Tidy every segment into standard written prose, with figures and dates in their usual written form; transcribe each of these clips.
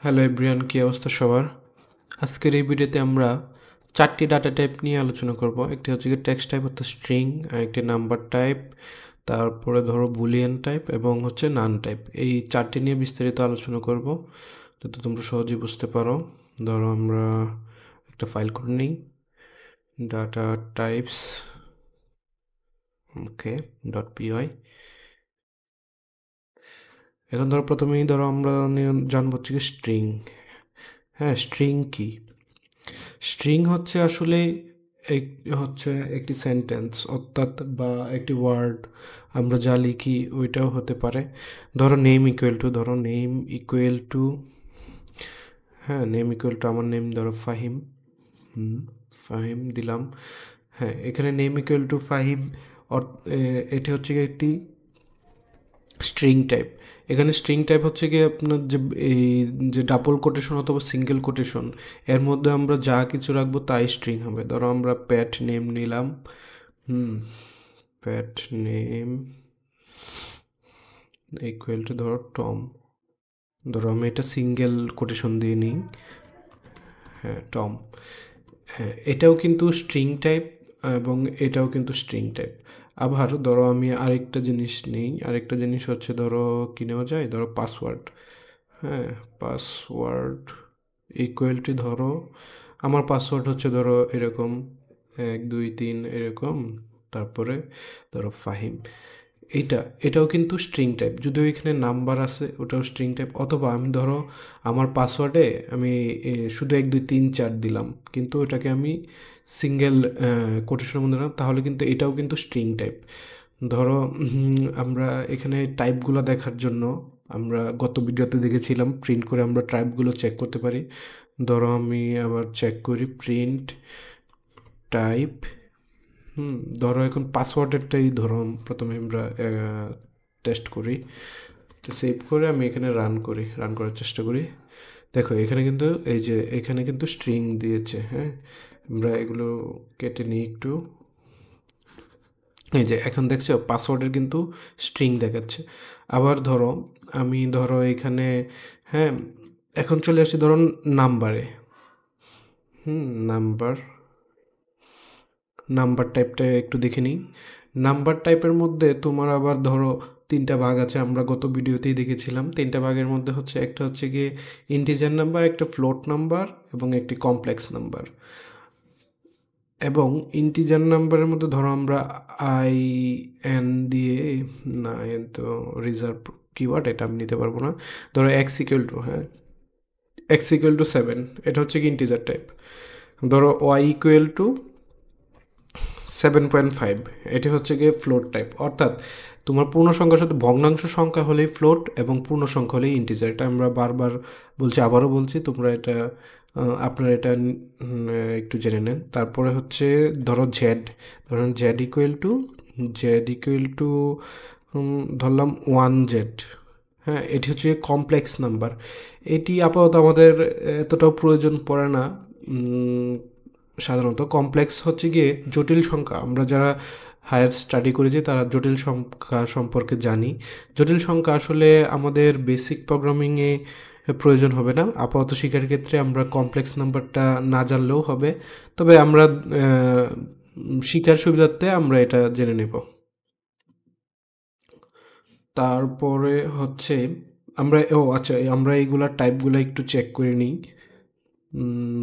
Hello everyone, কী অবস্থা সবার? আজকের এই ভিডিওতে আমরা চারটি ডাটা টাইপ নিয়ে আলোচনা করব। একটি হচ্ছে কি টেক্সট টাইপ অর্থাৎ স্ট্রিং, একটি নাম্বার টাইপ, তারপরে ধরো বুলিয়ান টাইপ এবং হচ্ছে নান টাইপ। এই চারটি নিয়ে বিস্তারিত আলোচনা করব যাতে তোমরা সহজেই বুঝতে পারো। ধরো আমরা একটা ফাইল করে নিই, ডাটা টাইপস ওকে .py। এখন ধরো প্রথমেই ধরো আমরা জানবো হচ্ছে কি স্ট্রিং। হ্যাঁ, স্ট্রিং কি? স্ট্রিং হচ্ছে আসলে হচ্ছে একটি সেন্টেন্স অর্থাৎ বা একটি ওয়ার্ড আমরা যা লিখি ওইটাও হতে পারে। ধরো নেম ইকুয়াল টু হ্যাঁ, নেম ইকুয়াল টু আমার নেম ধরো ফাহিম। ফাহিম দিলাম। হ্যাঁ, এখানে নেম ইকুয়াল টু ফাহিম এটি হচ্ছে গিয়ে একটি স্ট্রিং টাইপ। এখানে স্ট্রিং টাইপ হচ্ছে গিয়ে আপনার এই যে ডাবল কোটেশন অথবা সিঙ্গেল কোটেশন এর মধ্যে আমরা যা কিছু রাখবো তাই স্ট্রিং হবে। ধরো আমরা প্যাট নেম নিলাম, প্যাট নেম ইকুয়াল টু ধরো টম। ধরো আমি এটা সিঙ্গেল কোটেশন দিয়ে নিই, হ্যাঁ টম। হ্যাঁ, এটাও কিন্তু স্ট্রিং টাইপ এবং এটাও কিন্তু স্ট্রিং টাইপ। আবার ধরো আমি আরেকটা জিনিস নিই, আরেকটা জিনিস হচ্ছে ধরো কি নেওয়া যায়, ধরো পাসওয়ার্ড। হ্যাঁ, পাসওয়ার্ড ইকুয়াল টু ধরো আমার পাসওয়ার্ড হচ্ছে ধরো এরকম 1 2 3 এরকম, তারপরে ধরো ফাহিম। এটাও কিন্তু স্ট্রিং টাইপ, যদিও এখানে নাম্বার আছে ওটাও স্ট্রিং টাইপ। অথবা আমি ধরো আমার পাসওয়ার্ডে আমি শুধু 1 2 3 4 দিলাম, কিন্তু ওটাকে আমি সিঙ্গেল কোটেশনের মধ্যে দিলাম, তাহলে কিন্তু এটাও কিন্তু স্ট্রিং টাইপ। ধরো আমরা এখানে টাইপগুলো দেখার জন্য আমরা গত ভিডিওতে দেখেছিলাম প্রিন্ট করে আমরা টাইপগুলো চেক করতে পারি। ধরো আমি আবার চেক করি প্রিন্ট টাইপ। ধরো এখন পাসওয়ার্ডেরটাই ধরো প্রথমে আমরা টেস্ট করি। তো সেভ করে আমি এখানে রান করার চেষ্টা করি। দেখো এখানে কিন্তু এই যে এখানে কিন্তু স্ট্রিং দিয়েছে। হ্যাঁ, আমরা এগুলো কেটে নিই একটু। এই যে এখন দেখছো পাসওয়ার্ডের কিন্তু স্ট্রিং দেখাচ্ছে। আবার ধরো আমি ধরো এখানে, হ্যাঁ এখন চলে আসছি ধরো নাম্বারে। নাম্বার নাম্বার টাইপটা একটু দেখে নিই। নাম্বার টাইপের মধ্যে তোমার আবার ধরো তিনটা ভাগ আছে, আমরা গত ভিডিওতেই দেখেছিলাম। তিনটা ভাগের মধ্যে হচ্ছে একটা হচ্ছে গিয়ে ইন্টিজার নাম্বার, একটা ফ্লোট নাম্বার এবং একটি কমপ্লেক্স নাম্বার। এবং ইন্টিজার নাম্বারের মধ্যে ধরো আমরা আই এন দিয়ে, না এন তো রিজার্ভ কিওয়ার্ড, এটা আমি নিতে পারবো না। ধরো এক্স ইকুয়াল টু, হ্যাঁ এক্স ইকুয়াল টু 7, এটা হচ্ছে কি ইন্টিজার টাইপ। ধরো ওয়াই ইকুয়াল টু 7.5, এটি হচ্ছে গিয়ে ফ্লোট টাইপ। অর্থাৎ তোমার পূর্ণ সংখ্যার সাথে ভগ্নাংশ সংখ্যা হলেই ফ্লোট এবং পূর্ণ সংখ্যা হলেই ইন্টিজার। এটা আমরা বারবার বলছি, আবারও বলছি, তোমরা এটা আপনারা এটা একটু জেনে নেন। তারপরে হচ্ছে ধরো ধরুন জেড ইকুয়াল টু ধরলাম 1Z। হ্যাঁ, এটি হচ্ছে কমপ্লেক্স নাম্বার। এটি আপাতত আমাদের এতটাও প্রয়োজন পড়ে না। সাধারণত কমপ্লেক্স হচ্ছে গিয়ে জটিল সংখ্যা, আমরা যারা হায়ার স্টাডি করেছি তারা জটিল সংখ্যা সম্পর্কে জানি। জটিল সংখ্যা আসলে আমাদের বেসিক প্রোগ্রামিংয়ে প্রয়োজন হবে না, আপাতত শিক্ষার ক্ষেত্রে আমরা কমপ্লেক্স নাম্বারটা না জানলেও হবে। তবে আমরা শিক্ষার সুবিধার্থে আমরা এটা জেনে নেব। তারপরে হচ্ছে আমরা আচ্ছা, আমরা এইগুলা টাইপগুলো একটু চেক করে নিই।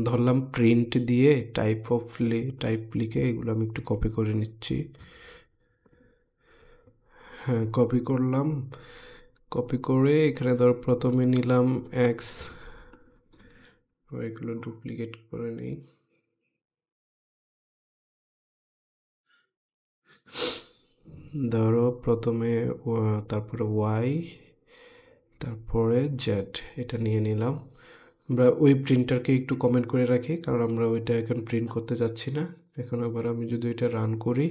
ধরলাম প্রিন্ট দিয়ে টাইপ লিখে এগুলো আমি একটু কপি করে নিচ্ছি। হ্যাঁ, কপি করলাম। কপি করে এখানে ধর প্রথমে নিলাম এক্স, এগুলো ডুপ্লিকেট করে নিই। ধরো প্রথমে তারপরে ওয়াই, তারপরে জেড, এটা নিয়ে নিলাম। আমরা ওই প্রিন্টারকে একটু কমেন্ট করে রাখি, কারণ আমরা ওইটা এখন প্রিন্ট করতে যাচ্ছি না। এখন আবার আমি যদি এটা রান করে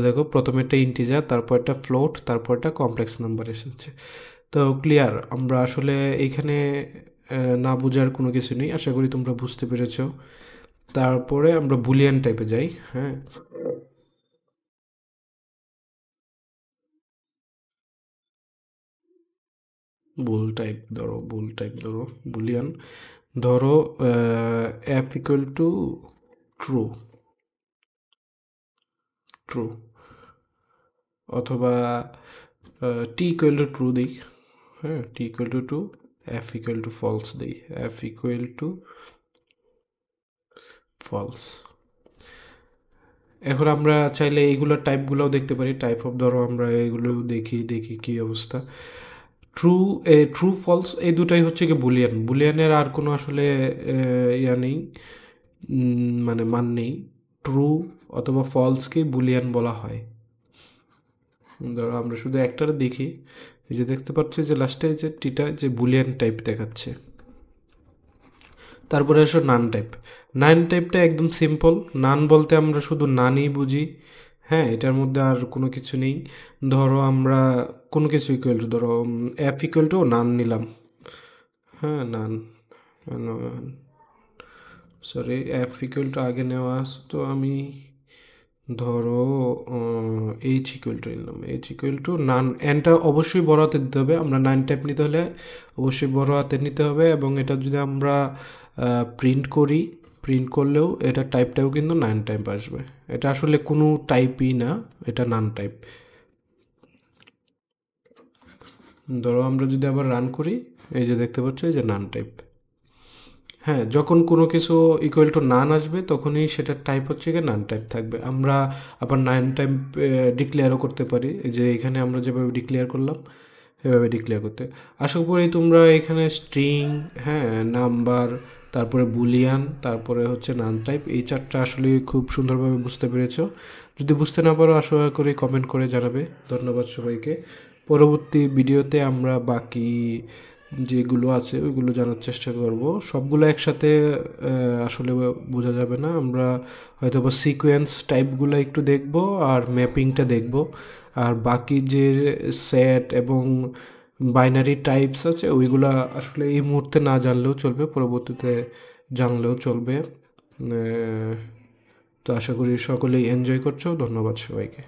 দেখো প্রথমে একটা ইন্টিজার, তারপর একটা ফ্লোট, তারপর একটা কমপ্লেক্স নাম্বার এসেছে। তো ক্লিয়ার, আমরা আসলে এইখানে না বোঝার কোনো কিছু নেই, আশা করি তোমরা বুঝতে পেরেছো। তারপরে আমরা বুলিয়ান টাইপে যাই। হ্যাঁ, বুল টাইপ ধরো, বুলিয়ান ধরো F equal to true, true, অথবা টি ইকুয়াল টু ট্রু দিই, হ্যাঁ, T equal to two, F equal to false দিই, এফ ইকুয়াল টু ফলস। এখন আমরা চাইলে এইগুলোর টাইপগুলোও দেখতে পারি, টাইপ অফ ধরো আমরা এগুলো দেখি কি অবস্থা। ট্রু ফলস এই দুটাই হচ্ছে কি বুলিয়ান, বুলিয়ানের আর কোনো আসলে ইয়া নেই, মানে মান নেই। ট্রু অথবা ফলসকে বুলিয়ান বলা হয়। ধরো আমরা শুধু একটার দেখি, এই যে দেখতে পাচ্ছি যে লাস্টে যে টিটা যে বুলিয়ান টাইপ দেখাচ্ছে। তারপরে আসো নান টাইপ। নান টাইপটা একদম সিম্পল, নান বলতে আমরা শুধু নানই বুঝি, হ্যাঁ, এটার মধ্যে আর কোনো কিছু নেই। ধরো আমরা কোনো কিছু ইকুয়াল টু, ধরো এফ ইকুয়াল টু নান নিলাম, হ্যাঁ, নান, সরি এফ ইকুয়াল টু আগে নেওয়া আছে, তো আমি ধরো এইচ ইকুয়াল টু নিলাম, এইচ ইকুয়াল টু নান, এনটা অবশ্যই বড় হাতে দিতে হবে, আমরা নাইন টাইপ নিতে হলে অবশ্যই বড় হাতে নিতে হবে। এবং এটা যদি আমরা প্রিন্ট করি, প্রিন্ট করলেও এটা টাইপটাও কিন্তু নাইন টাইপ আসবে। এটা আসলে কোনো টাইপই না, এটা নান টাইপ। ধরো আমরা যদি আবার রান করি, এই যে দেখতে পাচ্ছ এই যে নান টাইপ। হ্যাঁ, যখন কোনো কিছু ইকুয়াল টু নান আসবে তখনই সেটার টাইপ হচ্ছে গিয়ে নান টাইপ থাকবে। আমরা আবার নাইন টাইপ ডিক্লেয়ারও করতে পারি, এই যে এখানে আমরা যেভাবে ডিক্লেয়ার করলাম এভাবে ডিক্লেয়ার করতে। আশা করি তোমরা এখানে স্ট্রিং, হ্যাঁ, নাম্বার, তারপরে বুলিয়ান, তারপরে হচ্ছে নান টাইপ, এই চারটা আসলে খুব সুন্দরভাবে বুঝতে পেরেছো। যদি বুঝতে না পারো আশা করি কমেন্ট করে জানাবে। ধন্যবাদ সবাইকে। পরবর্তী ভিডিওতে আমরা বাকি যেগুলো আছে ওইগুলো জানার চেষ্টা করব। সবগুলো একসাথে আসলে বোঝা যাবে না, আমরা হয়তো বা সিকোয়েন্স টাইপগুলো একটু দেখব আর ম্যাপিংটা দেখব। আর বাকি যে সেট এবং বাইনারি টাইপস আছে ওইগুলো আসলে এই মুহূর্তে না জানলেও চলবে, পরবর্তীতে জানলেও চলবে। তো আশা করি সকলেই এনজয় করছো। ধন্যবাদ সবাইকে।